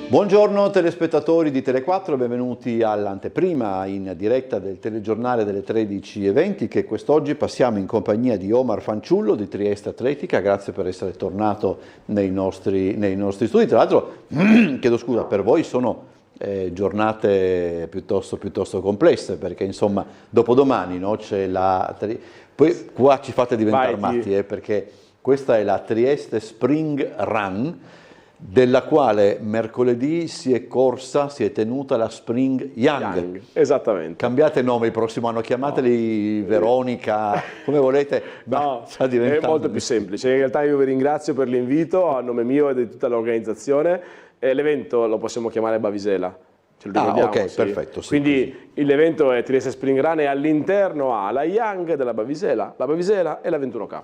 Buongiorno telespettatori di Tele4, benvenuti all'anteprima in diretta del telegiornale delle 13:20 che quest'oggi passiamo in compagnia di Omar Fanciullo di Trieste Atletica. Grazie per essere tornato nei nostri studi. Tra l'altro, chiedo scusa, per voi sono giornate piuttosto complesse, perché insomma dopodomani, no, c'è la... Poi qua ci fate diventare matti, perché questa è la Trieste Spring Run, della quale mercoledì si è tenuta la Spring Young. Esattamente. Cambiate nome il prossimo anno, chiamateli Veronica, come volete. No, è molto più semplice. In realtà io vi ringrazio per l'invito a nome mio e di tutta l'organizzazione. L'evento lo possiamo chiamare Bavisela. Ce lo ok, sì. perfetto. Sì, quindi così. l'evento è Trieste Spring Run e all'interno ha la Young della Bavisela, la Bavisela e la 21K.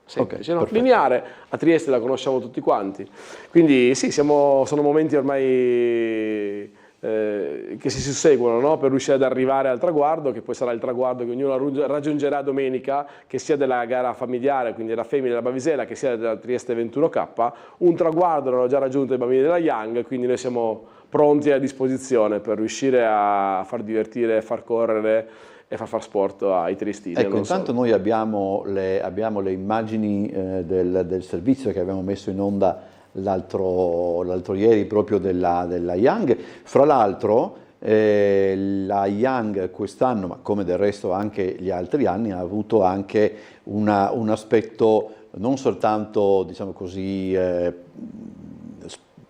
Semplice, no? Lineare, a Trieste la conosciamo tutti quanti, quindi sì, sono momenti ormai che si susseguono, no? Per riuscire ad arrivare al traguardo, che poi sarà il traguardo che ognuno raggiungerà domenica, che sia della gara familiare, quindi della femmina della Bavisela, che sia della Trieste 21K, un traguardo l'hanno già raggiunto i bambini della Young, quindi noi siamo pronti e a disposizione per riuscire a far divertire, far correre e far sport ai triestini. Ecco, intanto noi abbiamo le immagini del servizio che abbiamo messo in onda l'altro ieri proprio della Young. Fra l'altro la Young quest'anno, ma come del resto anche gli altri anni, ha avuto anche un aspetto non soltanto, diciamo così,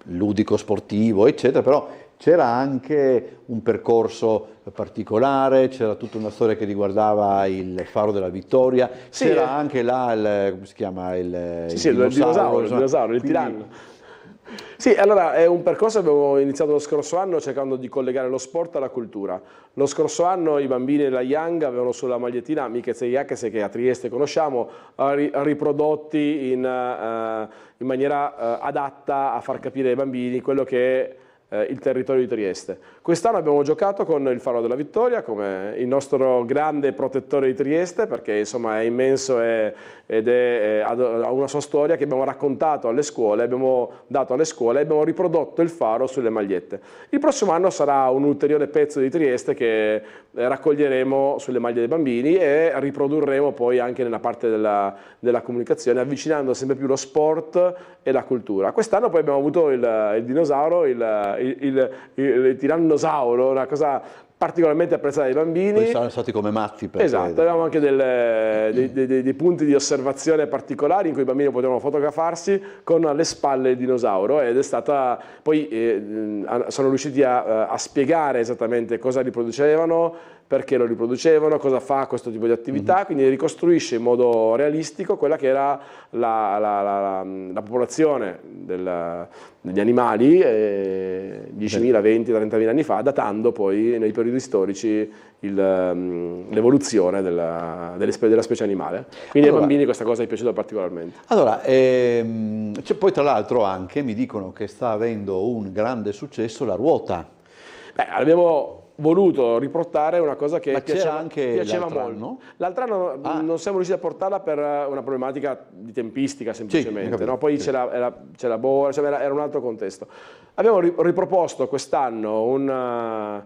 ludico, sportivo, eccetera, però c'era anche un percorso particolare, c'era tutta una storia che riguardava il Faro della Vittoria, sì, c'era anche là come si chiama? Il dinosauro, il tiranno. Sì, allora è un percorso che abbiamo iniziato lo scorso anno cercando di collegare lo sport alla cultura. Lo scorso anno i bambini della Young avevano sulla magliettina Mikese Yakese, che a Trieste conosciamo, riprodotti in maniera adatta a far capire ai bambini quello che è il territorio di Trieste. Quest'anno abbiamo giocato con il Faro della Vittoria come il nostro grande protettore di Trieste, perché insomma è immenso ed ha una sua storia che abbiamo raccontato alle scuole, abbiamo dato alle scuole e abbiamo riprodotto il faro sulle magliette. Il prossimo anno sarà un ulteriore pezzo di Trieste che raccoglieremo sulle maglie dei bambini e riprodurremo poi anche nella parte della comunicazione, avvicinando sempre più lo sport e la cultura. Quest'anno poi abbiamo avuto il dinosauro, il tirannosauro, una cosa particolarmente apprezzata dai bambini. Poi saranno stati come matti. Esatto, avevamo anche dei punti di osservazione particolari in cui i bambini potevano fotografarsi con alle spalle il dinosauro, ed è stata poi sono riusciti a spiegare esattamente cosa riproducevano, perché lo riproducevano, cosa fa questo tipo di attività, quindi ricostruisce in modo realistico quella che era la popolazione degli animali 10.000, 20, 30.000 anni fa, datando poi nei periodi storici l'evoluzione della specie animale. Quindi ai bambini questa cosa è piaciuta particolarmente. Allora, c'è poi tra l'altro anche, mi dicono che sta avendo un grande successo la ruota. Abbiamo voluto riportare una cosa che piaceva molto. L'altro anno non siamo riusciti a portarla per una problematica di tempistica semplicemente, sì, no? Poi c'era boa, era un altro contesto. Abbiamo riproposto quest'anno una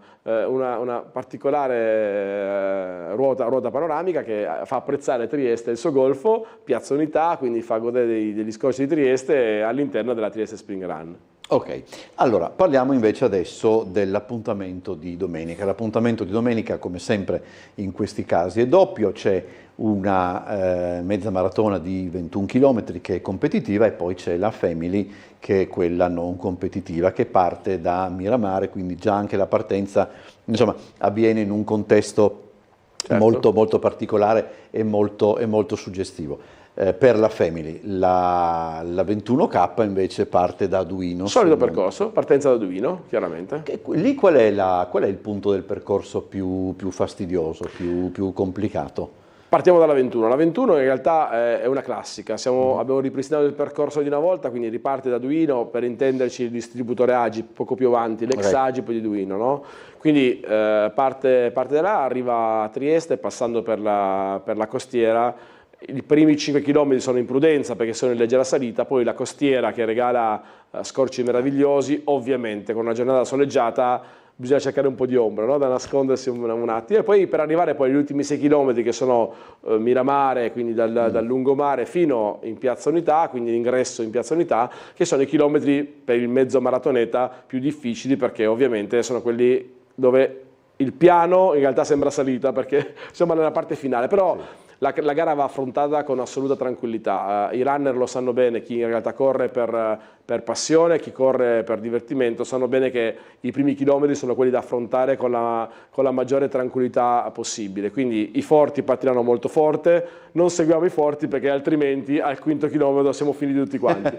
particolare ruota panoramica che fa apprezzare Trieste e il suo golfo, Piazza Unità, quindi fa godere degli scorci di Trieste all'interno della Trieste Spring Run. Ok, allora parliamo invece adesso dell'appuntamento di domenica. L'appuntamento di domenica, come sempre in questi casi, è doppio. C'è una mezza maratona di 21 km che è competitiva e poi c'è la Family, che è quella non competitiva, che parte da Miramare, quindi già anche la partenza, insomma, avviene in un contesto molto particolare e molto suggestivo. Per la Family, la 21K invece parte da Duino. Solito percorso, partenza da Duino, chiaramente. Lì qual è il punto del percorso più fastidioso, più complicato? Partiamo dalla 21. La 21 in realtà è una classica, abbiamo ripristinato il percorso di una volta, quindi riparte da Duino, per intenderci il distributore Agi, poco più avanti, l'ex Agip di Duino, no? Quindi parte da là, arriva a Trieste passando per la costiera, I primi 5 km sono in prudenza perché sono in leggera salita, poi la costiera che regala scorci meravigliosi, ovviamente con una giornata soleggiata bisogna cercare un po' di ombra, no? Da nascondersi un attimo, e poi per arrivare poi agli ultimi 6 km che sono Miramare, quindi dal lungomare fino in Piazza Unità, quindi l'ingresso in Piazza Unità, che sono i chilometri per il mezzo maratoneta più difficili, perché ovviamente sono quelli dove il piano in realtà sembra salita, perché siamo nella parte finale, però la gara va affrontata con assoluta tranquillità. I runner lo sanno bene, chi in realtà corre per passione, chi corre per divertimento, sanno bene che i primi chilometri sono quelli da affrontare con la maggiore tranquillità possibile. Quindi i forti partiranno molto forte, non seguiamo i forti perché altrimenti al quinto chilometro siamo finiti tutti quanti.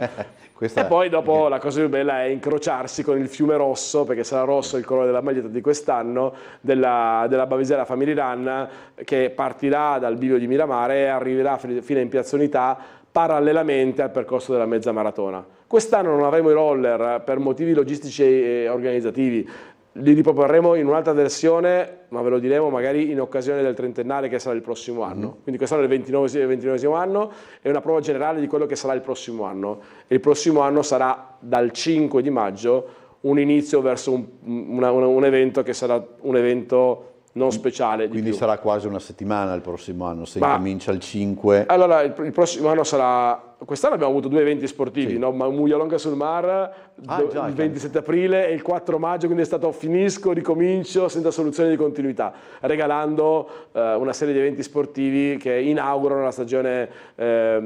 E poi dopo la cosa più bella è incrociarsi con il fiume rosso, perché sarà rosso il colore della maglietta di quest'anno, della Bavesera Family Run, che partirà dal bivio di Miramare e arriverà fino in Piazza Unità parallelamente al percorso della mezza maratona. Quest'anno non avremo i roller per motivi logistici e organizzativi, li riproporremo in un'altra versione, ma ve lo diremo magari in occasione del trentennale che sarà il prossimo anno. Quindi quest'anno è il 29esimo anno, è una prova generale di quello che sarà il prossimo anno. E il prossimo anno sarà dal 5 di maggio un inizio verso un evento che sarà un evento non speciale. Quindi sarà quasi una settimana il prossimo anno, se incomincia il 5. Allora, il prossimo anno sarà... Quest'anno abbiamo avuto 2 eventi sportivi, no? Muglialonga sul Mar, il 27 aprile e il 4 maggio, quindi è stato finisco, ricomincio, senza soluzione di continuità, regalando una serie di eventi sportivi che inaugurano la stagione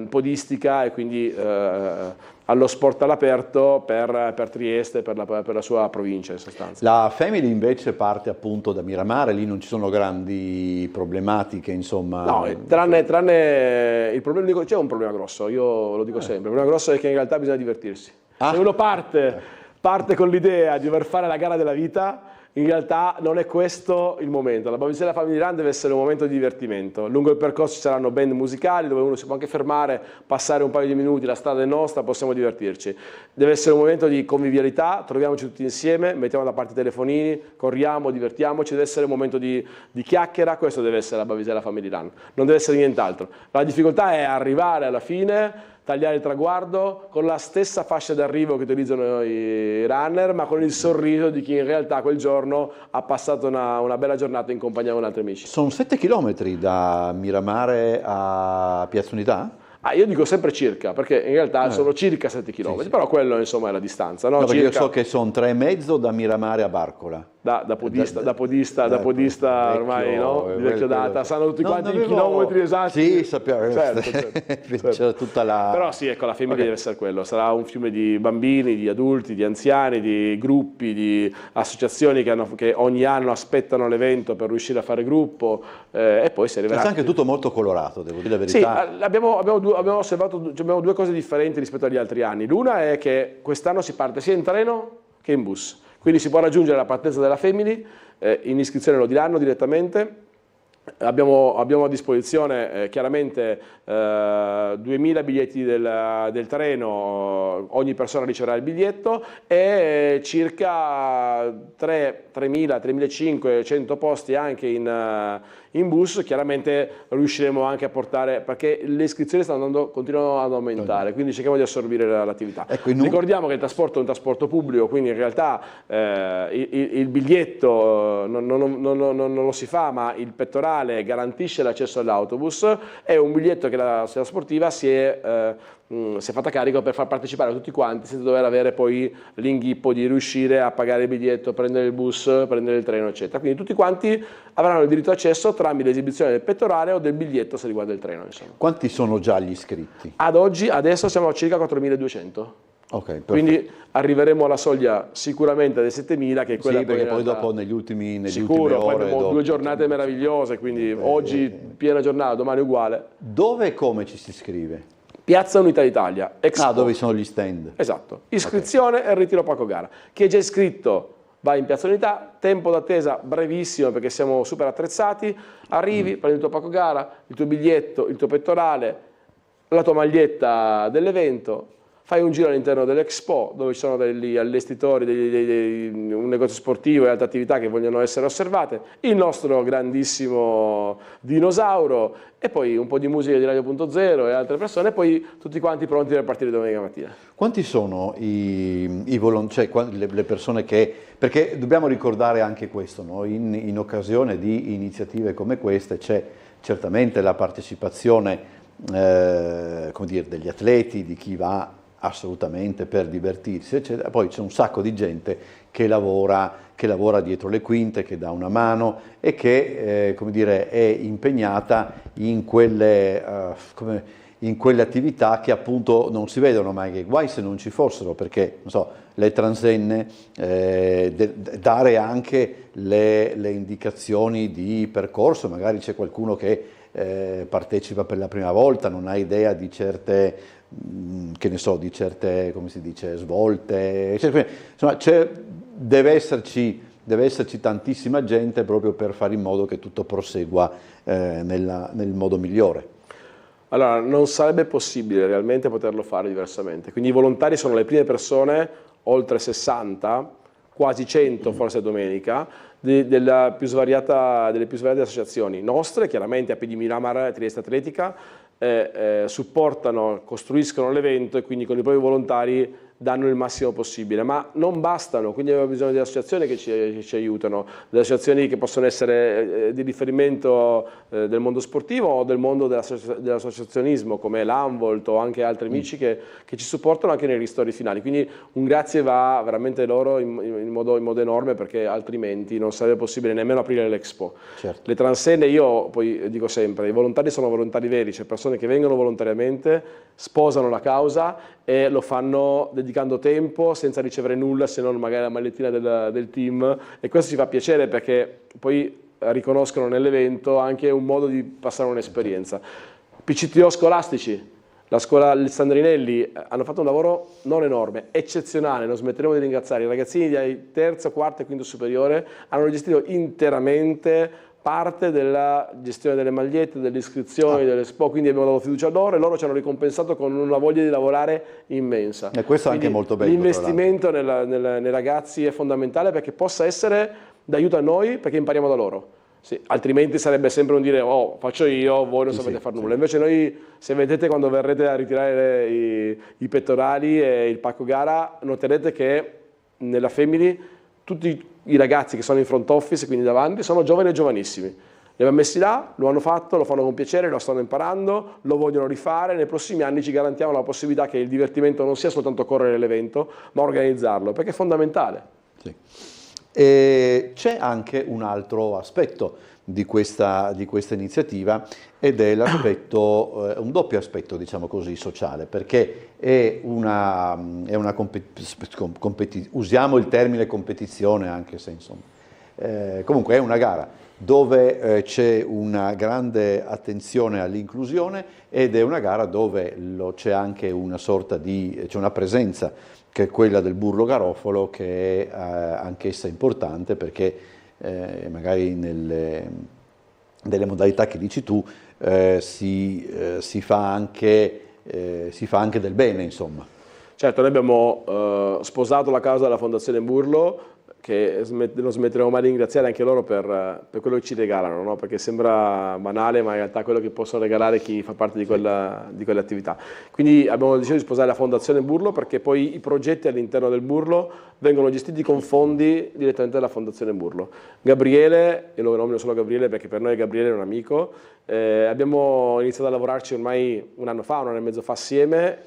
podistica e quindi allo sport all'aperto per Trieste, per la sua provincia in sostanza. La Family invece parte appunto da Miramare, lì non ci sono grandi problematiche, insomma. No, tranne il problema, c'è un problema grosso, io lo dico sempre, il problema grosso è che in realtà bisogna divertirsi. Se uno parte con l'idea di dover fare la gara della vita, in realtà non è questo il momento. La Bavesera Family Run deve essere un momento di divertimento. Lungo il percorso ci saranno band musicali dove uno si può anche fermare, passare un paio di minuti, la strada è nostra, possiamo divertirci. Deve essere un momento di convivialità, troviamoci tutti insieme, mettiamo da parte i telefonini, corriamo, divertiamoci, deve essere un momento di chiacchiera, questo deve essere la Bavesera Family Run, non deve essere nient'altro. La difficoltà è arrivare alla fine, tagliare il traguardo con la stessa fascia d'arrivo che utilizzano i runner, ma con il sorriso di chi in realtà quel giorno ha passato una bella giornata in compagnia con altri amici. Sono 7 chilometri da Miramare a Piazza Unità? Io dico sempre circa, perché in realtà sono circa 7 km, però quello insomma è la distanza. No? Perché io so che sono 3,5 da Miramare a Barcola. Da podista ormai, no? Di vecchia data, sanno tutti quanti i chilometri esatti. Sì, sappiamo. Certo. C'era tutta la... Però sì, ecco, la Family deve essere quello, sarà un fiume di bambini, di adulti, di anziani, di gruppi, di associazioni che ogni anno aspettano l'evento per riuscire a fare gruppo e poi si arriverà... C'è anche tutto molto colorato, devo dire la verità. Sì, abbiamo osservato, abbiamo 2 cose differenti rispetto agli altri anni. L'una è che quest'anno si parte sia in treno che in bus. Quindi si può raggiungere la partenza della Family, in iscrizione lo diranno direttamente. Abbiamo a disposizione chiaramente 2000 biglietti del treno, ogni persona riceverà il biglietto e circa 3.000-3.500 posti anche in bus. Chiaramente riusciremo anche a portare, perché le iscrizioni continuano ad aumentare, quindi cerchiamo di assorbire l'attività. Ecco, ricordiamo che il trasporto è un trasporto pubblico, quindi in realtà il biglietto non lo si fa, ma il pettorale garantisce l'accesso all'autobus. È un biglietto che la società sportiva si è fatta carico per far partecipare a tutti quanti senza dover avere poi l'inghippo di riuscire a pagare il biglietto, prendere il bus, prendere il treno, eccetera. Quindi tutti quanti avranno il diritto d'accesso tramite l'esibizione del pettorale o del biglietto se riguarda il treno. Insomma. Quanti sono già gli iscritti? Adesso siamo a circa 4.200. Okay, quindi arriveremo alla soglia sicuramente dei 7.000, che è quella perché poi dopo negli ultimi sicuro, ore poi abbiamo 2 giornate meravigliose, quindi oggi piena giornata, domani uguale. Dove e come ci si iscrive? Piazza Unità Italia, Expo. Dove sono gli stand? Esatto, iscrizione e ritiro Paco Gara. Chi è già iscritto va in Piazza Unità, tempo d'attesa brevissimo perché siamo super attrezzati, arrivi, prendi il tuo Paco Gara, il tuo biglietto, il tuo pettorale, la tua maglietta dell'evento, fai un giro all'interno dell'Expo dove ci sono degli allestitori, un negozio sportivo e altre attività che vogliono essere osservate, il nostro grandissimo dinosauro e poi un po' di musica di Radio.0 e altre persone e poi tutti quanti pronti per partire domenica mattina. Quanti sono i volontari, le persone che... Perché dobbiamo ricordare anche questo, no? In occasione di iniziative come queste c'è certamente la partecipazione come dire, degli atleti, di chi va assolutamente per divertirsi, eccetera. Poi c'è un sacco di gente che lavora dietro le quinte, che dà una mano e che come dire, è impegnata in quelle attività che appunto non si vedono mai, che guai se non ci fossero, perché non so, le transenne, dare anche le indicazioni di percorso, magari c'è qualcuno che partecipa per la prima volta, non ha idea di certe, che ne so, di certe, come si dice, svolte, eccetera. Insomma, deve esserci tantissima gente proprio per fare in modo che tutto prosegua nel modo migliore. Allora, non sarebbe possibile realmente poterlo fare diversamente, quindi i volontari sono le prime persone, oltre 60, quasi 100 forse domenica, delle più svariate associazioni nostre, chiaramente AP di Miramar, Trieste Atletica, supportano, costruiscono l'evento e quindi con i propri volontari danno il massimo possibile, ma non bastano, quindi abbiamo bisogno di associazioni che ci aiutano, delle associazioni che possono essere di riferimento del mondo sportivo o del mondo dell'associazionismo come l'Anvolt o anche altri amici che ci supportano anche nei ristori finali, quindi un grazie va veramente loro in modo enorme perché altrimenti non sarebbe possibile nemmeno aprire l'Expo. Certo. Le transenne, io poi dico sempre, i volontari sono volontari veri, cioè persone che vengono volontariamente, sposano la causa e lo fanno dedicando tempo senza ricevere nulla se non magari la magliettina del team e questo ci fa piacere perché poi riconoscono nell'evento anche un modo di passare un'esperienza. PCTO scolastici, la scuola Alessandrinelli hanno fatto un lavoro non enorme, eccezionale, non smetteremo di ringraziare i ragazzini di terzo, quarto e quinto superiore, hanno gestito interamente parte della gestione delle magliette, delle iscrizioni, delle SPO, quindi abbiamo dato fiducia a loro e loro ci hanno ricompensato con una voglia di lavorare immensa. E questo è anche molto bello. L'investimento nei ragazzi è fondamentale perché possa essere d'aiuto a noi, perché impariamo da loro. Sì, altrimenti sarebbe sempre un dire, oh, faccio io, voi non sapete fare nulla. Invece noi, se vedete quando verrete a ritirare i pettorali e il pacco gara, noterete che nella Family tutti i ragazzi che sono in front office, quindi davanti, sono giovani e giovanissimi. Li abbiamo messi là, lo hanno fatto, lo fanno con piacere, lo stanno imparando, lo vogliono rifare. Nei prossimi anni ci garantiamo la possibilità che il divertimento non sia soltanto correre l'evento, ma organizzarlo, perché è fondamentale. Sì. E c'è anche un altro aspetto di questa iniziativa ed è l'aspetto, un doppio aspetto, diciamo così, sociale, perché è usiamo il termine competizione anche se insomma, comunque è una gara dove c'è una grande attenzione all'inclusione ed è una gara dove c'è anche una sorta di, c'è una presenza che è quella del burro garofalo, che è anch'essa importante perché magari delle modalità che dici tu si fa anche del bene, insomma. Certo, noi abbiamo sposato la causa della Fondazione Burlo, che non smetteremo mai di ringraziare anche loro per quello che ci regalano, no? Perché sembra banale, ma in realtà è quello che possono regalare chi fa parte di quelle attività. Quindi abbiamo deciso di sposare la Fondazione Burlo perché poi i progetti all'interno del Burlo vengono gestiti con fondi direttamente dalla Fondazione Burlo. Gabriele, io lo nomino solo Gabriele perché per noi Gabriele è un amico, abbiamo iniziato a lavorarci ormai un anno e mezzo fa assieme,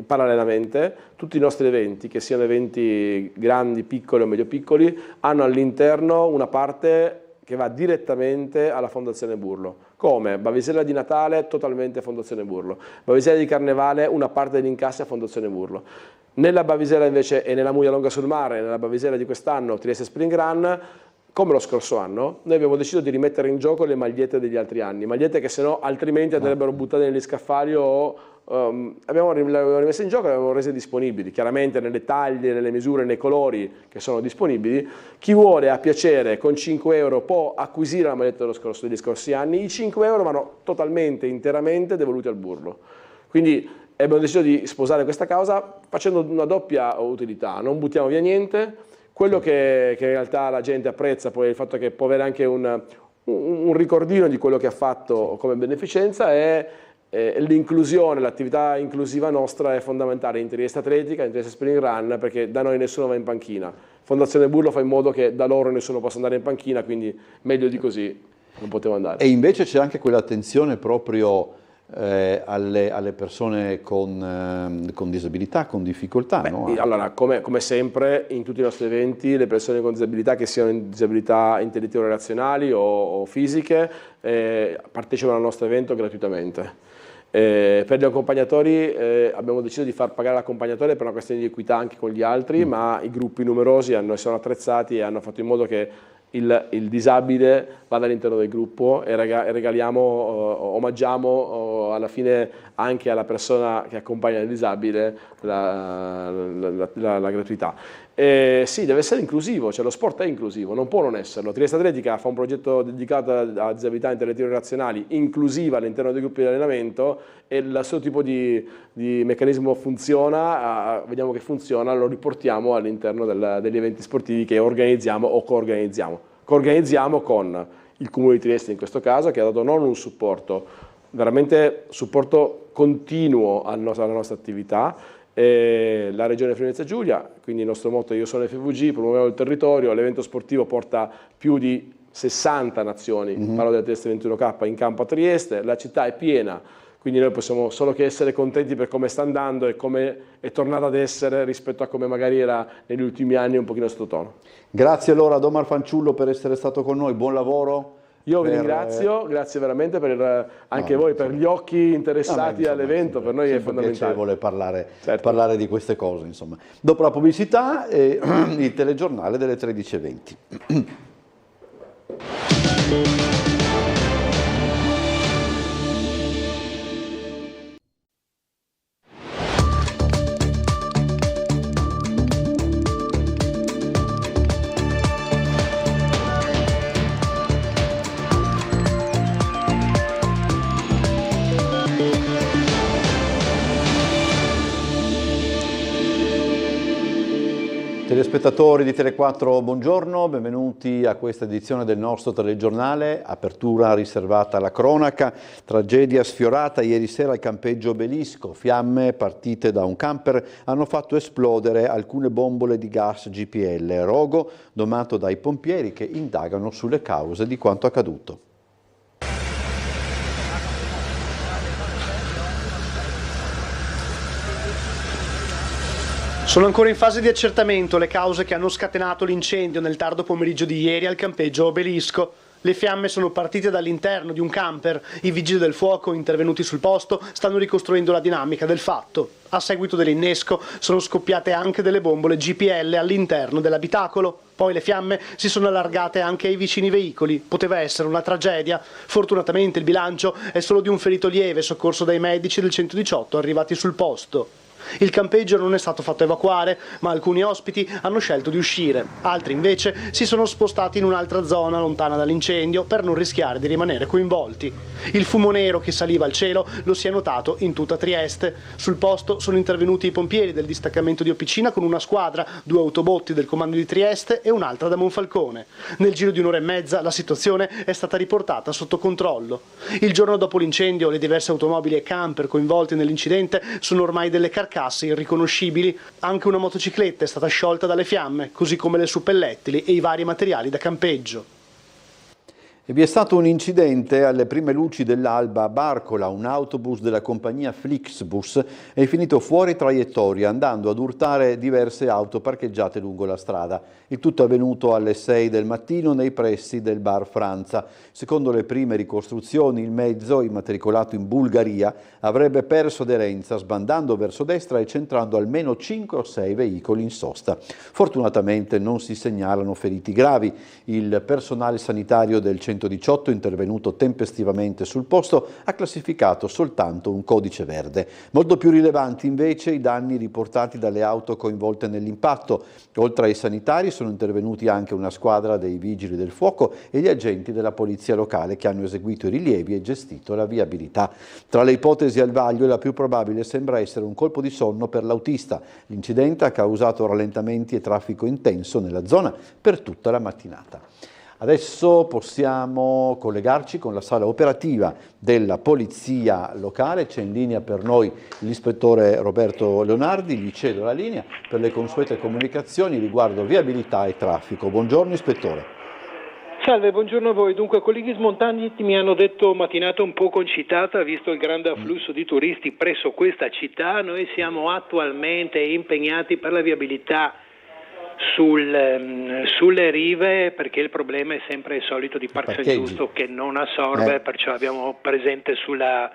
parallelamente. Tutti i nostri eventi, che siano eventi grandi, piccoli o medio piccoli, hanno all'interno una parte che va direttamente alla Fondazione Burlo. Come? Bavisella di Natale, totalmente Fondazione Burlo. Bavisella di Carnevale, una parte degli incassi a Fondazione Burlo. Nella Bavisella invece e nella Muglia Longa sul Mare, nella Bavisella di quest'anno, Trieste Spring Run, come lo scorso anno, noi abbiamo deciso di rimettere in gioco le magliette degli altri anni, magliette che sennò altrimenti andrebbero buttate negli scaffali o abbiamo rimesse in gioco e le abbiamo rese disponibili, chiaramente nelle taglie, nelle misure, nei colori che sono disponibili. Chi vuole a piacere con 5 euro può acquisire la maglietta degli scorsi anni, i 5 euro vanno totalmente, interamente devoluti al Burlo. Quindi e abbiamo deciso di sposare questa causa facendo una doppia utilità: non buttiamo via niente, quello che in realtà la gente apprezza poi è il fatto che può avere anche un ricordino di quello che ha fatto come beneficenza, e l'inclusione, l'attività inclusiva nostra è fondamentale in Trieste Atletica, in Trieste Spring Run, perché da noi nessuno va in panchina. Fondazione Burlo fa in modo che da loro nessuno possa andare in panchina, quindi meglio di così non potevo andare. E invece c'è anche quell'attenzione proprio alle persone con disabilità, con difficoltà. Beh, no? Allora, come sempre in tutti i nostri eventi, le persone con disabilità, che siano in disabilità intellettivo relazionali o fisiche, partecipano al nostro evento gratuitamente. Per gli accompagnatori abbiamo deciso di far pagare l'accompagnatore per una questione di equità anche con gli altri, ma i gruppi numerosi sono attrezzati e hanno fatto in modo che il disabile vada all'interno del gruppo, e regaliamo, omaggiamo alla fine anche alla persona che accompagna il disabile la gratuità. Sì, deve essere inclusivo, cioè lo sport è inclusivo, non può non esserlo. Trieste Atletica fa un progetto dedicato a disabilità intellettive relazionali, inclusiva all'interno dei gruppi di allenamento, e il suo tipo di meccanismo funziona, vediamo che funziona, lo riportiamo all'interno degli eventi sportivi che organizziamo o coorganizziamo. Coorganizziamo con il Comune di Trieste in questo caso, che ha dato non un supporto, veramente supporto continuo alla nostra attività, la Regione Friuli-Venezia Giulia, quindi il nostro motto: io sono FVG, promuoviamo il territorio. L'evento sportivo porta più di 60 nazioni, parlo della Trieste 21K, in campo a Trieste, la città è piena, quindi noi possiamo solo che essere contenti per come sta andando e come è tornata ad essere rispetto a come magari era negli ultimi anni, un pochino sottotono. Grazie allora ad Omar Fanciullo per essere stato con noi, buon lavoro. Io vi ringrazio, grazie veramente anche voi per gli occhi interessati all'evento, per noi è fondamentale. È piacevole parlare di queste cose, insomma. Dopo la pubblicità il telegiornale delle 13:20. Telespettatori di Tele4, buongiorno, benvenuti a questa edizione del nostro telegiornale. Apertura riservata alla cronaca, tragedia sfiorata ieri sera al campeggio Obelisco. Fiamme partite da un camper hanno fatto esplodere alcune bombole di gas GPL, rogo domato dai pompieri che indagano sulle cause di quanto accaduto. Sono ancora in fase di accertamento le cause che hanno scatenato l'incendio nel tardo pomeriggio di ieri al campeggio Obelisco. Le fiamme sono partite dall'interno di un camper. I vigili del fuoco intervenuti sul posto stanno ricostruendo la dinamica del fatto. A seguito dell'innesco sono scoppiate anche delle bombole GPL all'interno dell'abitacolo. Poi le fiamme si sono allargate anche ai vicini veicoli. Poteva essere una tragedia. Fortunatamente il bilancio è solo di un ferito lieve soccorso dai medici del 118 arrivati sul posto. Il campeggio non è stato fatto evacuare, ma alcuni ospiti hanno scelto di uscire. Altri invece si sono spostati in un'altra zona lontana dall'incendio per non rischiare di rimanere coinvolti. Il fumo nero che saliva al cielo lo si è notato in tutta Trieste. Sul posto sono intervenuti i pompieri del distaccamento di Opicina con una squadra, 2 autobotti del comando di Trieste e un'altra da Monfalcone. Nel giro di un'ora e mezza la situazione è stata riportata sotto controllo. Il giorno dopo l'incendio le diverse automobili e camper coinvolti nell'incidente sono ormai delle carcasse irriconoscibili. Anche una motocicletta è stata sciolta dalle fiamme, così come le suppellettili e i vari materiali da campeggio. E vi è stato un incidente alle prime luci dell'alba a Barcola. Un autobus della compagnia Flixbus è finito fuori traiettoria andando ad urtare diverse auto parcheggiate lungo la strada. Il tutto è avvenuto alle 6 del mattino nei pressi del bar Franza. Secondo le prime ricostruzioni il mezzo, immatricolato in Bulgaria, avrebbe perso aderenza sbandando verso destra e centrando almeno 5 o 6 veicoli in sosta. Fortunatamente non si segnalano feriti gravi. Il personale sanitario del 118 118, intervenuto tempestivamente sul posto, ha classificato soltanto un codice verde. Molto più rilevanti invece i danni riportati dalle auto coinvolte nell'impatto. Oltre ai sanitari sono intervenuti anche una squadra dei vigili del fuoco e gli agenti della polizia locale che hanno eseguito i rilievi e gestito la viabilità. Tra le ipotesi al vaglio la più probabile sembra essere un colpo di sonno per l'autista. L'incidente ha causato rallentamenti e traffico intenso nella zona per tutta la mattinata. Adesso possiamo collegarci con la sala operativa della Polizia Locale. C'è in linea per noi l'ispettore Roberto Leonardi. Gli cedo la linea per le consuete comunicazioni riguardo viabilità e traffico. Buongiorno ispettore. Salve, buongiorno a voi. Dunque, colleghi smontani mi hanno detto mattinata un po' concitata, visto il grande afflusso di turisti presso questa città. Noi siamo attualmente impegnati per la viabilità sulle rive, perché il problema è sempre il solito di Parco San Giusto che non assorbe, perciò abbiamo presente sulla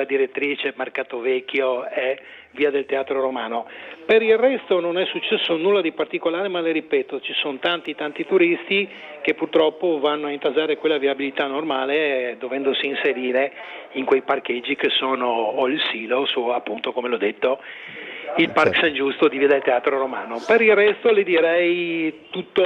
direttrice Mercato Vecchio e via del Teatro Romano. Per il resto non è successo nulla di particolare, ma le ripeto, ci sono tanti turisti che purtroppo vanno a intasare quella viabilità normale dovendosi inserire in quei parcheggi che sono o il Silos o appunto, come l'ho detto, il Parco San Giusto di via del Teatro Romano. Per il resto le direi tutto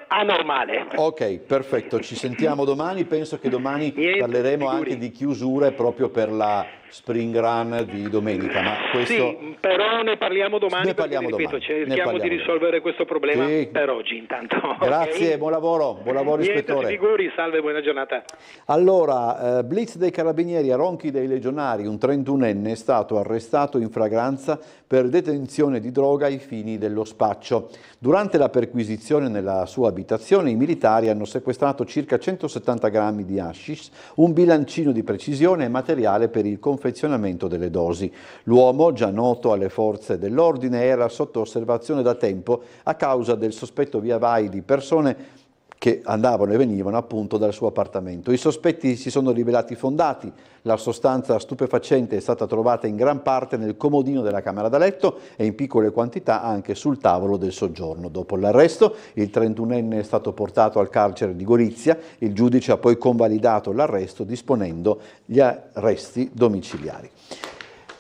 anormale. Ok, perfetto, ci sentiamo domani. Penso che domani parleremo anche di chiusure proprio per la Spring Run di domenica. Ma questo... Sì, però ne parliamo domani, ripeto, cerchiamo di risolvere questo problema per oggi intanto. Grazie, okay? Buon lavoro ispettore. Figuri, salve, buona giornata. Allora, blitz dei carabinieri a Ronchi dei Legionari, un 31enne è stato arrestato in flagranza per detenzione di droga ai fini dello spaccio. Durante la perquisizione nella sua abitazione, i militari hanno sequestrato circa 170 grammi di hashish, un bilancino di precisione e materiale per il confezionamento delle dosi. L'uomo, già noto alle forze dell'ordine, era sotto osservazione da tempo a causa del sospetto via vai di persone che andavano e venivano appunto dal suo appartamento. I sospetti si sono rivelati fondati. La sostanza stupefacente è stata trovata in gran parte nel comodino della camera da letto e in piccole quantità anche sul tavolo del soggiorno. Dopo l'arresto, il 31enne è stato portato al carcere di Gorizia. Il giudice ha poi convalidato l'arresto disponendo gli arresti domiciliari.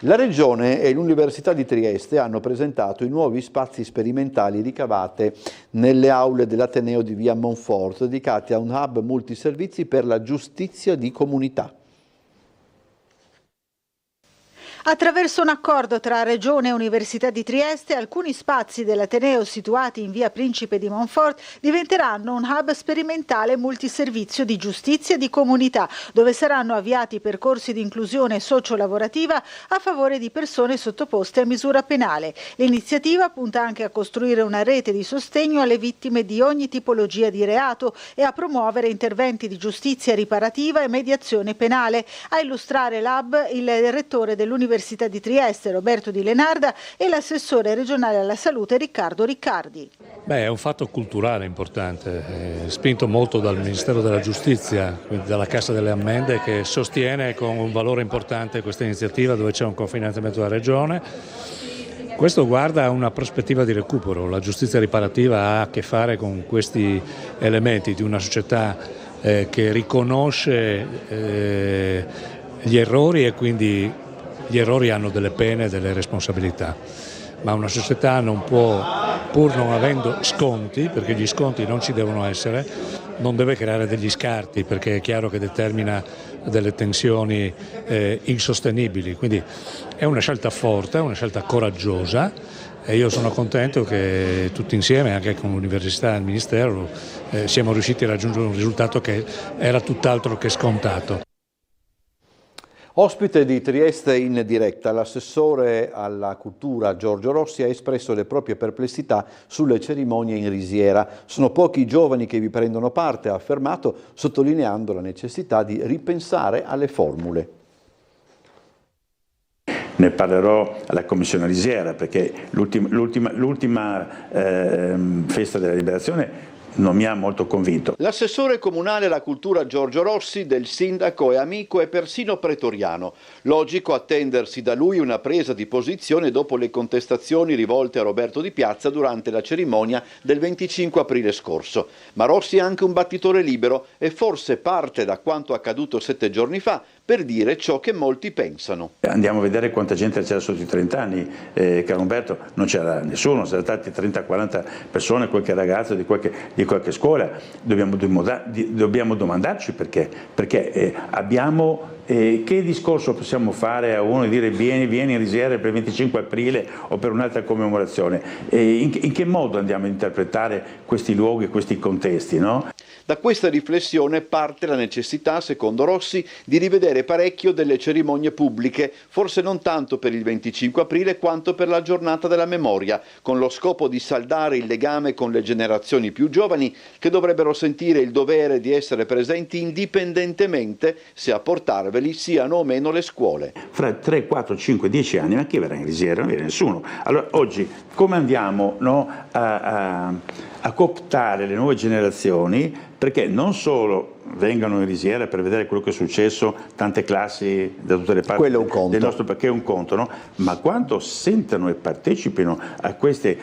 La Regione e l'Università di Trieste hanno presentato i nuovi spazi sperimentali ricavate nelle aule dell'Ateneo di via Monfort, dedicati a un hub multiservizi per la giustizia di comunità. Attraverso un accordo tra Regione e Università di Trieste, alcuni spazi dell'Ateneo situati in via Principe di Montfort diventeranno un hub sperimentale multiservizio di giustizia di comunità, dove saranno avviati percorsi di inclusione sociolavorativa a favore di persone sottoposte a misura penale. L'iniziativa punta anche a costruire una rete di sostegno alle vittime di ogni tipologia di reato e a promuovere interventi di giustizia riparativa e mediazione penale. A illustrare l'hub il rettore dell'Università di Trieste, Roberto Di Lenarda, e l'assessore regionale alla salute, Riccardo Riccardi. È un fatto culturale importante, spinto molto dal Ministero della Giustizia, quindi dalla Cassa delle Ammende, che sostiene con un valore importante questa iniziativa dove c'è un cofinanziamento della Regione. Questo guarda a una prospettiva di recupero. La giustizia riparativa ha a che fare con questi elementi di una società che riconosce gli errori e quindi gli errori hanno delle pene, delle responsabilità, ma una società non può, pur non avendo sconti, perché gli sconti non ci devono essere, non deve creare degli scarti, perché è chiaro che determina delle tensioni insostenibili. Quindi è una scelta forte, una scelta coraggiosa e io sono contento che tutti insieme, anche con l'Università e il Ministero, siamo riusciti a raggiungere un risultato che era tutt'altro che scontato. Ospite di Trieste in diretta, l'assessore alla cultura Giorgio Rossi ha espresso le proprie perplessità sulle cerimonie in risiera. Sono pochi i giovani che vi prendono parte, ha affermato, sottolineando la necessità di ripensare alle formule. Ne parlerò alla Commissione Risiera, perché l'ultima festa della Liberazione non mi ha molto convinto. L'assessore comunale alla cultura Giorgio Rossi del sindaco è amico e persino pretoriano. Logico attendersi da lui una presa di posizione dopo le contestazioni rivolte a Roberto Di Piazza durante la cerimonia del 25 aprile scorso. Ma Rossi è anche un battitore libero e forse parte da quanto accaduto 7 giorni fa per dire ciò che molti pensano. Andiamo a vedere quanta gente c'era sotto i 30 anni, caro Umberto, non c'era nessuno, sono stati 30-40 persone, qualche ragazzo di qualche scuola. Dobbiamo domandarci perché abbiamo... che discorso possiamo fare a uno e dire vieni in Risiera per il 25 aprile o per un'altra commemorazione? In che modo andiamo a interpretare questi luoghi, questi contesti, no? Da questa riflessione parte la necessità, secondo Rossi, di rivedere parecchio delle cerimonie pubbliche, forse non tanto per il 25 aprile quanto per la giornata della memoria, con lo scopo di saldare il legame con le generazioni più giovani che dovrebbero sentire il dovere di essere presenti indipendentemente se a portarveli siano o meno le scuole. Fra 3, 4, 5, 10 anni, ma chi verrà in Risiera? Non viene nessuno. Allora oggi come andiamo, no, a cooptare le nuove generazioni perché non solo vengano in Risiera per vedere quello che è successo, tante classi da tutte le parti del nostro, perché è un conto, no? Ma quanto sentano e partecipino a questi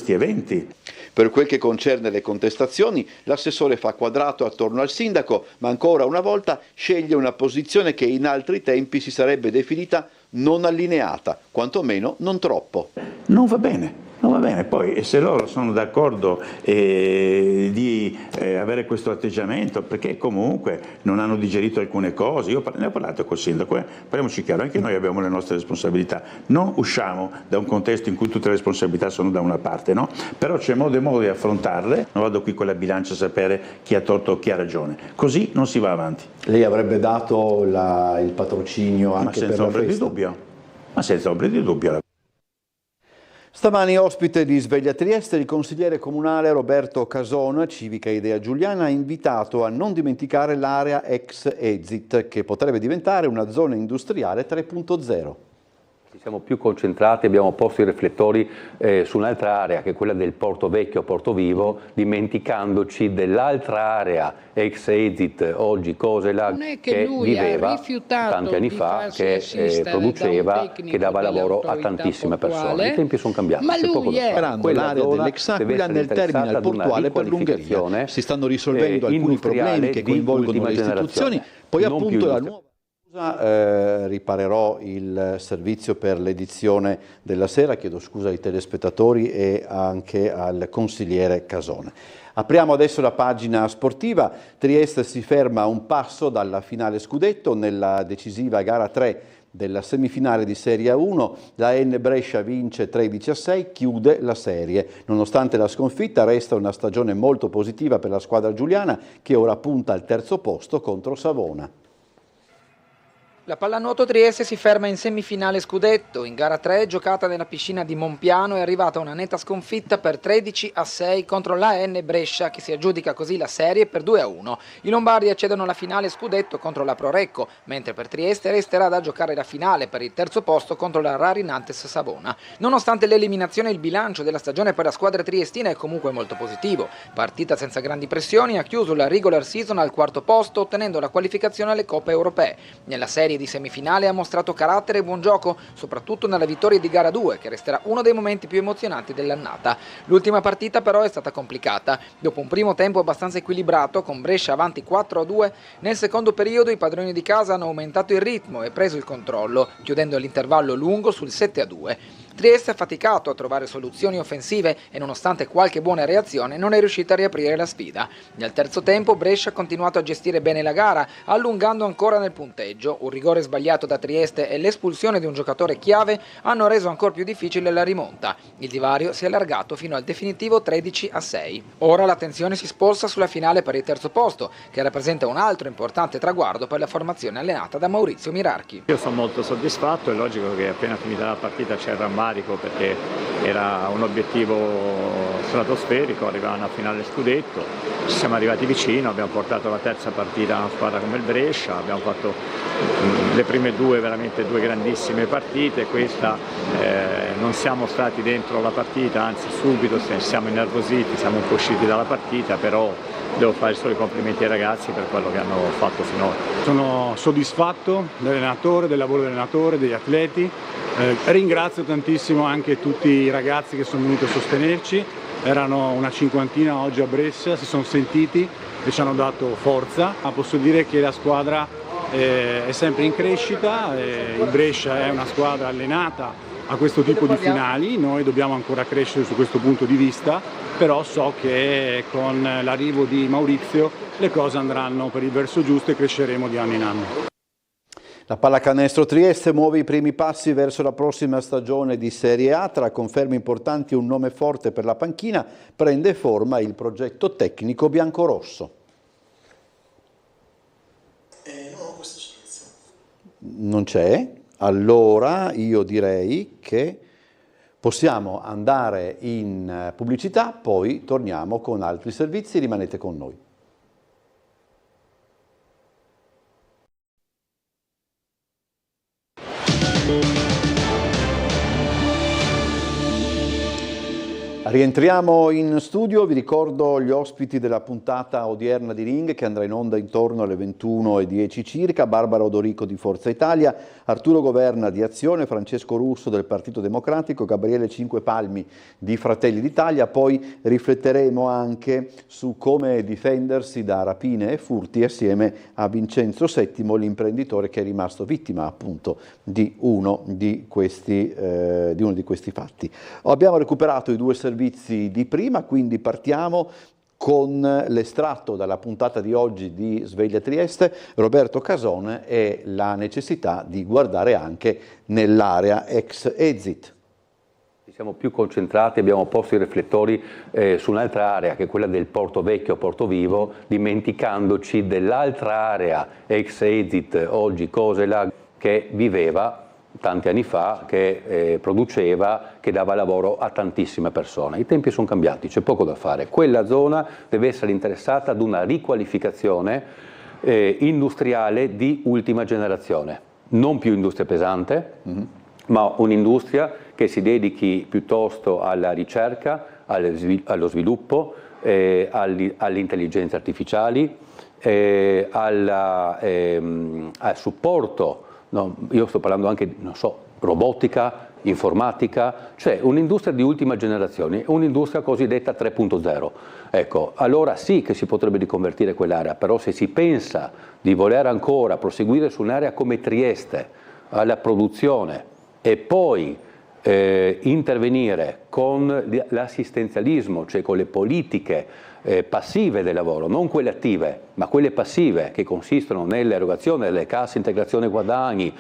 eventi. Per quel che concerne le contestazioni, l'assessore fa quadrato attorno al sindaco, ma ancora una volta sceglie una posizione che in altri tempi si sarebbe definita non allineata, quantomeno non troppo. Non va bene. Non va bene, poi se loro sono d'accordo di avere questo atteggiamento, perché comunque non hanno digerito alcune cose, io ne ho parlato col sindaco, parliamoci chiaro, anche noi abbiamo le nostre responsabilità, non usciamo da un contesto in cui tutte le responsabilità sono da una parte, no? Però c'è modo e modo di affrontarle, non vado qui con la bilancia a sapere chi ha torto o chi ha ragione, così non si va avanti. Lei avrebbe dato il patrocinio anche per la festa? Ma senza ombra di dubbio. Stamani ospite di Sveglia Trieste il consigliere comunale Roberto Casona, Civica Idea Giuliana, ha invitato a non dimenticare l'area ex Exit che potrebbe diventare una zona industriale 3.0. Siamo più concentrati, abbiamo posto i riflettori su un'altra area che è quella del Porto Vecchio, Porto Vivo, dimenticandoci dell'altra area ex Exit, oggi Cosela, che viveva tanti anni fa, che produceva, che dava lavoro a tantissime persone. I tempi sono cambiati. Ma lui è l'area dell'ex Aquila nel terminal portuale per l'Ungheria. Si stanno risolvendo alcuni problemi che coinvolgono le istituzioni, poi appunto la nuova... Riparerò il servizio per l'edizione della sera, chiedo scusa ai telespettatori e anche al consigliere Casone. Apriamo adesso la pagina sportiva. Trieste si ferma a un passo dalla finale scudetto nella decisiva gara 3 della semifinale di Serie A1. La N Brescia vince 13-6, chiude la serie. Nonostante la sconfitta resta una stagione molto positiva per la squadra giuliana che ora punta al terzo posto contro Savona. La pallanuoto Trieste si ferma in semifinale scudetto. In gara 3, giocata nella piscina di Monpiano, è arrivata una netta sconfitta per 13-6 contro la N Brescia, che si aggiudica così la serie per 2-1. I lombardi accedono alla finale scudetto contro la Prorecco, mentre per Trieste resterà da giocare la finale per il terzo posto contro la Rarinantes Savona. Nonostante l'eliminazione, il bilancio della stagione per la squadra triestina è comunque molto positivo. Partita senza grandi pressioni, ha chiuso la regular season al quarto posto, ottenendo la qualificazione alle coppe europee. Nella serie di semifinale ha mostrato carattere e buon gioco, soprattutto nella vittoria di gara 2, che resterà uno dei momenti più emozionanti dell'annata. L'ultima partita però è stata complicata. Dopo un primo tempo abbastanza equilibrato, con Brescia avanti 4-2, nel secondo periodo i padroni di casa hanno aumentato il ritmo e preso il controllo, chiudendo l'intervallo lungo sul 7-2. Trieste ha faticato a trovare soluzioni offensive e nonostante qualche buona reazione non è riuscita a riaprire la sfida. Nel terzo tempo Brescia ha continuato a gestire bene la gara, allungando ancora nel punteggio. Un rigore sbagliato da Trieste e l'espulsione di un giocatore chiave hanno reso ancora più difficile la rimonta. Il divario si è allargato fino al definitivo 13-6. Ora l'attenzione si sposta sulla finale per il terzo posto, che rappresenta un altro importante traguardo per la formazione allenata da Maurizio Mirarchi. Io sono molto soddisfatto, è logico che appena finita la partita c'è il rammarico drammatico perché era un obiettivo stratosferico, arrivare a una finale scudetto, ci siamo arrivati vicino, abbiamo portato la terza partita a una squadra come il Brescia, abbiamo fatto le prime due veramente due grandissime partite, questa non siamo stati dentro la partita, anzi subito siamo innervositi, siamo un po' usciti dalla partita, però devo fare solo i complimenti ai ragazzi per quello che hanno fatto finora. Sono soddisfatto dell'allenatore, del lavoro dell'allenatore, degli atleti, ringrazio tantissimo anche tutti i ragazzi che sono venuti a sostenerci, erano una cinquantina oggi a Brescia, si sono sentiti e ci hanno dato forza. Posso dire che la squadra è sempre in crescita, il Brescia è una squadra allenata a questo tipo di finali, noi dobbiamo ancora crescere su questo punto di vista, però so che con l'arrivo di Maurizio le cose andranno per il verso giusto e cresceremo di anno in anno. La Pallacanestro Trieste muove i primi passi verso la prossima stagione di Serie A, tra conferme importanti e un nome forte per la panchina, prende forma il progetto tecnico biancorosso. Non c'è? Allora io direi che possiamo andare in pubblicità, poi torniamo con altri servizi, rimanete con noi. Rientriamo in studio, vi ricordo gli ospiti della puntata odierna di Ring che andrà in onda intorno alle 21:10 circa, Barbara Odorico di Forza Italia, Arturo Governa di Azione, Francesco Russo del Partito Democratico, Gabriele Cinquepalmi di Fratelli d'Italia, poi rifletteremo anche su come difendersi da rapine e furti assieme a Vincenzo Settimo, l'imprenditore che è rimasto vittima appunto di uno di questi fatti. Abbiamo recuperato i due servizi di prima, quindi partiamo con l'estratto dalla puntata di oggi di Sveglia Trieste, Roberto Casone e la necessità di guardare anche nell'area ex exit. Siamo più concentrati, abbiamo posto i riflettori su un'altra area che è quella del Porto Vecchio, Porto Vivo, dimenticandoci dell'altra area ex exit, oggi Cosela, che viveva tanti anni fa, che produceva, che dava lavoro a tantissime persone. I tempi sono cambiati, c'è poco da fare. Quella zona deve essere interessata ad una riqualificazione industriale di ultima generazione, non più industria pesante, ma un'industria che si dedichi piuttosto alla ricerca, allo sviluppo, alle intelligenze artificiali, al supporto. No, io sto parlando anche, non so, robotica, informatica, cioè un'industria di ultima generazione, un'industria cosiddetta 3.0. Ecco, allora sì che si potrebbe riconvertire quell'area, però se si pensa di voler ancora proseguire su un'area come Trieste, alla produzione, e poi intervenire con l'assistenzialismo, cioè con le politiche passive del lavoro, non quelle attive, ma quelle passive che consistono nell'erogazione delle casse integrazione guadagni,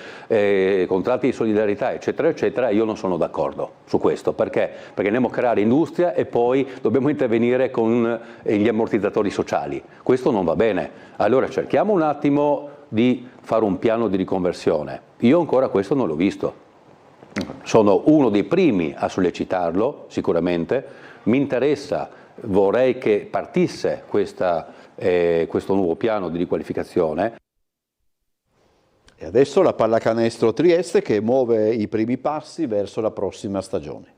contratti di solidarietà, eccetera, eccetera, io non sono d'accordo su questo. Perché? Perché andiamo a creare industria e poi dobbiamo intervenire con gli ammortizzatori sociali. Questo non va bene. Allora cerchiamo un attimo di fare un piano di riconversione. Io ancora questo non l'ho visto. Sono uno dei primi a sollecitarlo, sicuramente. Mi interessa, vorrei che partisse questo nuovo piano di riqualificazione. E adesso la Pallacanestro Trieste che muove i primi passi verso la prossima stagione.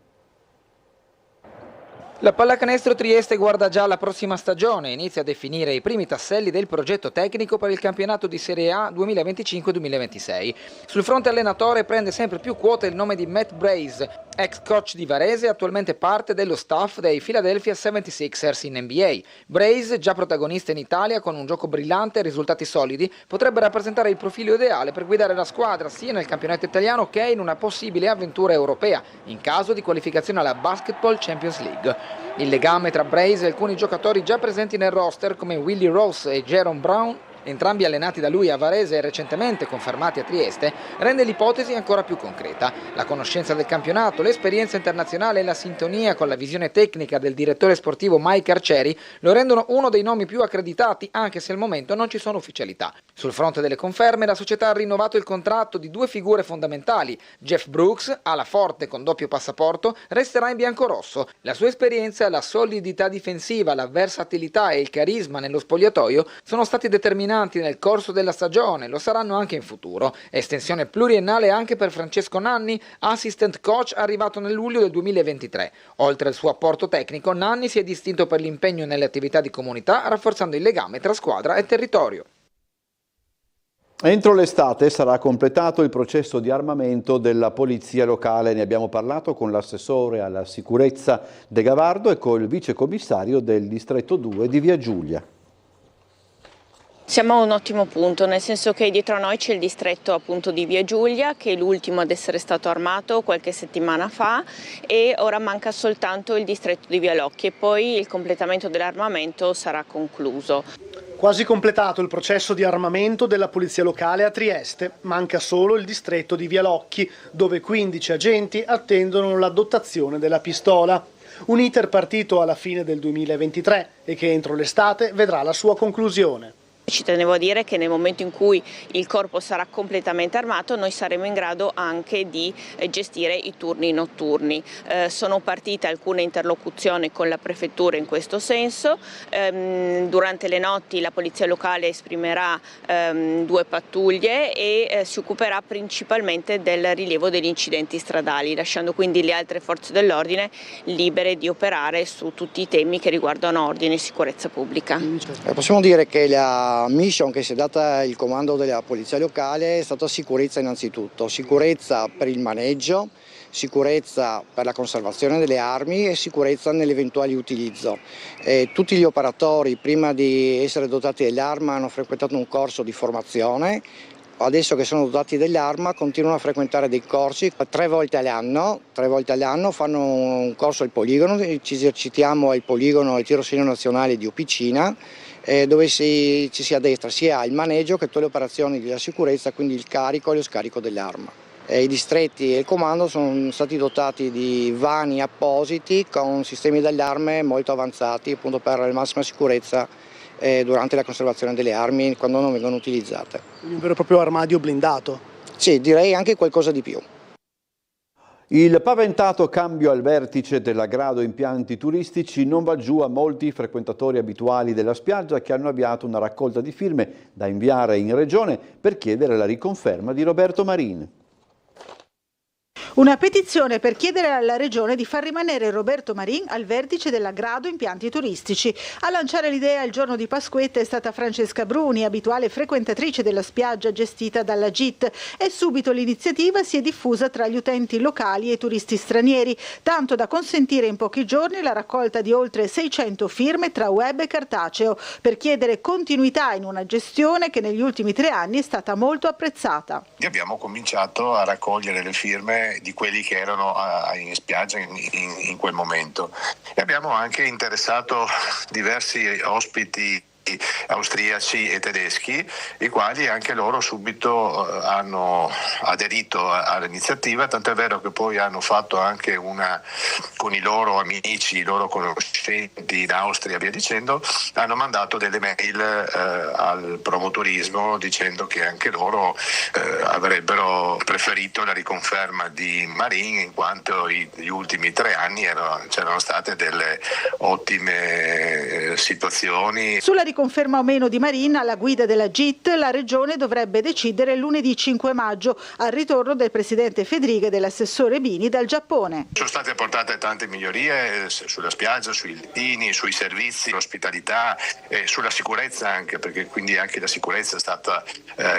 La Pallacanestro Trieste guarda già alla prossima stagione e inizia a definire i primi tasselli del progetto tecnico per il campionato di Serie A 2025-2026. Sul fronte allenatore prende sempre più quota il nome di Matt Brace, ex coach di Varese, attualmente parte dello staff dei Philadelphia 76ers in NBA. Brace, già protagonista in Italia con un gioco brillante e risultati solidi, potrebbe rappresentare il profilo ideale per guidare la squadra sia nel campionato italiano che in una possibile avventura europea, in caso di qualificazione alla Basketball Champions League. Il legame tra Brace e alcuni giocatori già presenti nel roster come Willie Ross e Jaron Brown entrambi allenati da lui a Varese e recentemente confermati a Trieste, rende l'ipotesi ancora più concreta. La conoscenza del campionato, l'esperienza internazionale e la sintonia con la visione tecnica del direttore sportivo Mike Arcieri lo rendono uno dei nomi più accreditati, anche se al momento non ci sono ufficialità. Sul fronte delle conferme, la società ha rinnovato il contratto di due figure fondamentali. Jeff Brooks, ala forte con doppio passaporto, resterà in biancorosso. La sua esperienza, la solidità difensiva, la versatilità e il carisma nello spogliatoio sono stati determinanti nel corso della stagione, lo saranno anche in futuro. Estensione pluriennale anche per Francesco Nanni, assistant coach arrivato nel luglio del 2023. Oltre al suo apporto tecnico, Nanni si è distinto per l'impegno nelle attività di comunità, rafforzando il legame tra squadra e territorio. Entro l'estate sarà completato il processo di armamento della polizia locale. Ne abbiamo parlato con l'assessore alla sicurezza De Gavardo e col vicecommissario del distretto 2 di Via Giulia. Siamo a un ottimo punto, nel senso che dietro a noi c'è il distretto appunto di Via Giulia, che è l'ultimo ad essere stato armato qualche settimana fa, e ora manca soltanto il distretto di Via Locchi e poi il completamento dell'armamento sarà concluso. Quasi completato il processo di armamento della polizia locale a Trieste, manca solo il distretto di Via Locchi, dove 15 agenti attendono la dotazione della pistola. Un iter partito alla fine del 2023 e che entro l'estate vedrà la sua conclusione. Ci tenevo a dire che nel momento in cui il corpo sarà completamente armato noi saremo in grado anche di gestire i turni notturni. Sono partite alcune interlocuzioni con la prefettura in questo senso. Durante le notti la polizia locale esprimerà 2 pattuglie e si occuperà principalmente del rilievo degli incidenti stradali, lasciando quindi le altre forze dell'ordine libere di operare su tutti i temi che riguardano ordine e sicurezza pubblica. Possiamo dire che la mission che si è data il comando della polizia locale è stata sicurezza innanzitutto, sicurezza per il maneggio, sicurezza per la conservazione delle armi e sicurezza nell'eventuale utilizzo. Tutti gli operatori prima di essere dotati dell'arma hanno frequentato un corso di formazione. Adesso che sono dotati dell'arma continuano a frequentare dei corsi 3 volte all'anno fanno un corso al poligono, ci esercitiamo al poligono al tiro segno nazionale di Opicina, dove ci si addestra sia al maneggio che tutte le operazioni della sicurezza, quindi il carico e lo scarico dell'arma. I distretti e il comando sono stati dotati di vani appositi con sistemi d'allarme molto avanzati appunto per la massima sicurezza durante la conservazione delle armi quando non vengono utilizzate. Un vero e proprio armadio blindato? Sì, direi anche qualcosa di più. Il paventato cambio al vertice della Grado Impianti Turistici non va giù a molti frequentatori abituali della spiaggia che hanno avviato una raccolta di firme da inviare in regione per chiedere la riconferma di Roberto Marin. Una petizione per chiedere alla Regione di far rimanere Roberto Marin al vertice della Grado Impianti Turistici. A lanciare l'idea il giorno di Pasquetta è stata Francesca Bruni, abituale frequentatrice della spiaggia gestita dalla GIT, e subito l'iniziativa si è diffusa tra gli utenti locali e turisti stranieri, tanto da consentire in pochi giorni la raccolta di oltre 600 firme tra web e cartaceo per chiedere continuità in una gestione che negli ultimi 3 anni è stata molto apprezzata. Abbiamo cominciato a raccogliere le firme di quelli che erano in spiaggia in quel momento e abbiamo anche interessato diversi ospiti austriaci e tedeschi, i quali anche loro subito hanno aderito all'iniziativa, tant'è vero che poi hanno fatto anche una con i loro amici, i loro conoscenti in Austria, via dicendo, hanno mandato delle mail al promoturismo dicendo che anche loro avrebbero preferito la riconferma di Marin, in quanto gli ultimi 3 anni c'erano state delle ottime situazioni. Sulla riconferma o meno di Marin alla guida della GIT, la Regione dovrebbe decidere lunedì 5 maggio al ritorno del Presidente Fedriga e dell'assessore Bini dal Giappone. Sono state apportate tante migliorie sulla spiaggia, sui lettini, sui servizi, l'ospitalità e sulla sicurezza anche, perché quindi anche la sicurezza è stata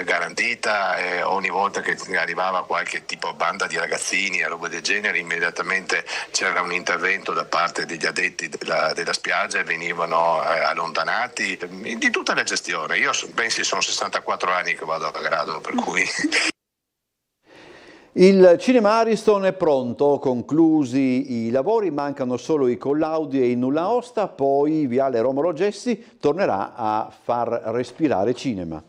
garantita e ogni volta che arrivava qualche tipo banda di ragazzini e roba del genere immediatamente c'era un intervento da parte degli addetti della spiaggia e venivano allontanati. Di tutta la gestione, io pensi sono 64 anni che vado a Grado, per cui... Il Cinema Ariston è pronto, conclusi i lavori, mancano solo i collaudi e il nulla osta, poi Viale Romolo Gessi tornerà a far respirare cinema.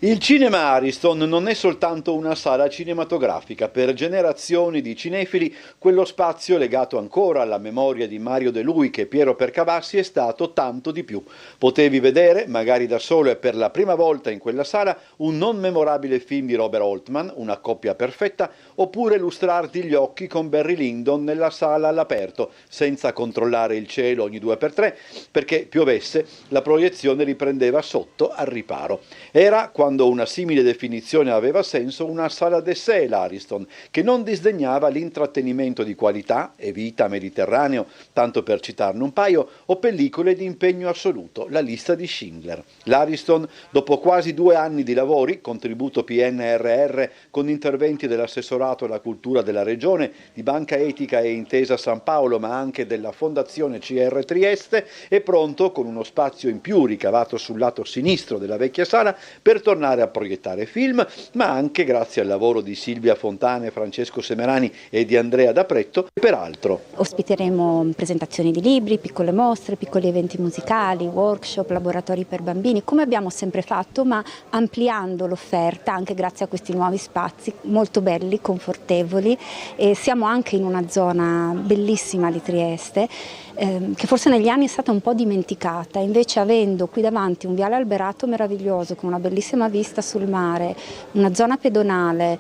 Il Cinema Ariston non è soltanto una sala cinematografica, per generazioni di cinefili quello spazio legato ancora alla memoria di Mario De Luick e Piero Percavassi è stato tanto di più. Potevi vedere, magari da solo e per la prima volta in quella sala, un non memorabile film di Robert Altman, Una coppia perfetta, oppure lustrarti gli occhi con Barry Lyndon nella sala all'aperto, senza controllare il cielo ogni 2x3, perché piovesse, la proiezione riprendeva sotto al riparo. Era quando una simile definizione aveva senso una sala d'essai l'Ariston, che non disdegnava l'intrattenimento di qualità, Evita, Mediterraneo, tanto per citarne un paio, o pellicole di impegno assoluto, La lista di Schindler. L'Ariston, dopo quasi 2 anni di lavori, contributo PNRR con interventi dell'assessorato alla cultura della Regione, di Banca Etica e Intesa San Paolo, ma anche della Fondazione CR Trieste, è pronto, con uno spazio in più ricavato sul lato sinistro della vecchia sala, per tornare a proiettare film, ma anche grazie al lavoro di Silvia Fontana, Francesco Semerani e di Andrea D'Apretto, peraltro. Ospiteremo presentazioni di libri, piccole mostre, piccoli eventi musicali, workshop, laboratori per bambini, come abbiamo sempre fatto, ma ampliando l'offerta anche grazie a questi nuovi spazi molto belli, confortevoli, e siamo anche in una zona bellissima di Trieste, che forse negli anni è stata un po' dimenticata, invece avendo qui davanti un viale alberato meraviglioso con una bellissima vista sul mare, una zona pedonale,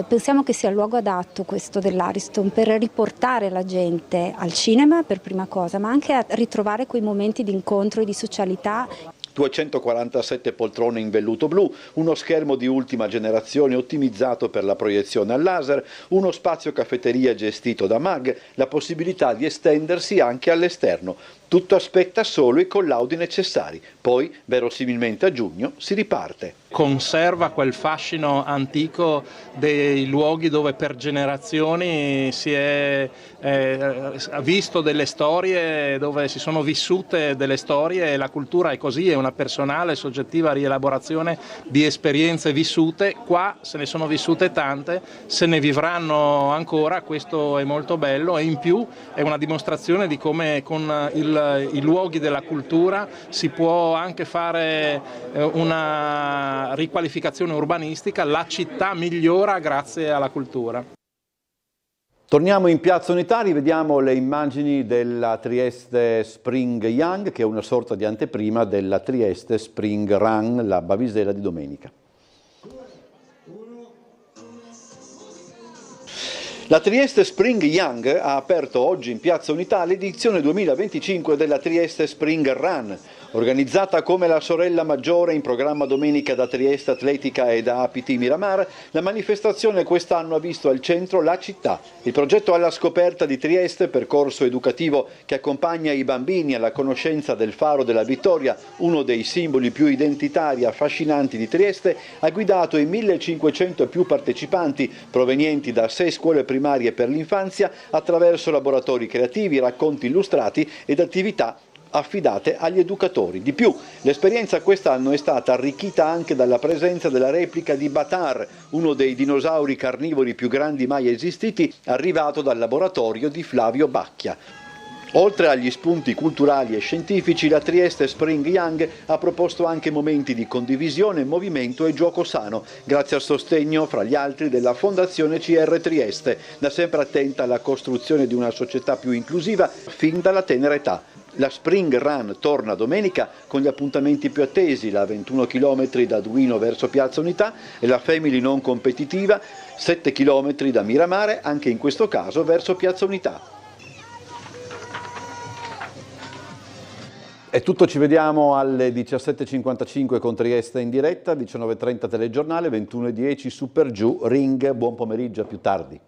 pensiamo che sia il luogo adatto questo dell'Ariston per riportare la gente al cinema per prima cosa, ma anche a ritrovare quei momenti di incontro e di socialità. 247 poltrone in velluto blu, uno schermo di ultima generazione ottimizzato per la proiezione al laser, uno spazio caffetteria gestito da MAG, la possibilità di estendersi anche all'esterno. Tutto aspetta solo i collaudi necessari, poi verosimilmente a giugno si riparte. Conserva quel fascino antico dei luoghi dove per generazioni si è visto delle storie, dove si sono vissute delle storie, e la cultura è così, è una personale, soggettiva rielaborazione di esperienze vissute. Qua se ne sono vissute tante, se ne vivranno ancora, questo è molto bello, e in più è una dimostrazione di come con i luoghi della cultura si può anche fare una riqualificazione urbanistica, la città migliora grazie alla cultura. Torniamo in Piazza Unità, rivediamo le immagini della Trieste Spring Young, che è una sorta di anteprima della Trieste Spring Run, la Bavisera di domenica. La Trieste Spring Young ha aperto oggi in Piazza Unità l'edizione 2025 della Trieste Spring Run. Organizzata come la sorella maggiore, in programma domenica da Trieste Atletica e da APT Miramar, la manifestazione quest'anno ha visto al centro la città. Il progetto Alla scoperta di Trieste, percorso educativo che accompagna i bambini alla conoscenza del Faro della Vittoria, uno dei simboli più identitari e affascinanti di Trieste, ha guidato i 1500 e più partecipanti provenienti da 6 scuole primarie per l'infanzia attraverso laboratori creativi, racconti illustrati ed attività affidate agli educatori. Di più, l'esperienza quest'anno è stata arricchita anche dalla presenza della replica di Batar, uno dei dinosauri carnivori più grandi mai esistiti, arrivato dal laboratorio di Flavio Bacchia. Oltre agli spunti culturali e scientifici, la Trieste Spring Young ha proposto anche momenti di condivisione, movimento e gioco sano, grazie al sostegno, fra gli altri, della Fondazione CR Trieste, da sempre attenta alla costruzione di una società più inclusiva fin dalla tenera età. La Spring Run torna domenica con gli appuntamenti più attesi, la 21 km da Duino verso Piazza Unità e la Family non competitiva, 7 km da Miramare, anche in questo caso verso Piazza Unità. È tutto, ci vediamo alle 17.55 con Trieste in diretta, 19.30 telegiornale, 21.10 Super Giù, Ring, buon pomeriggio, a più tardi.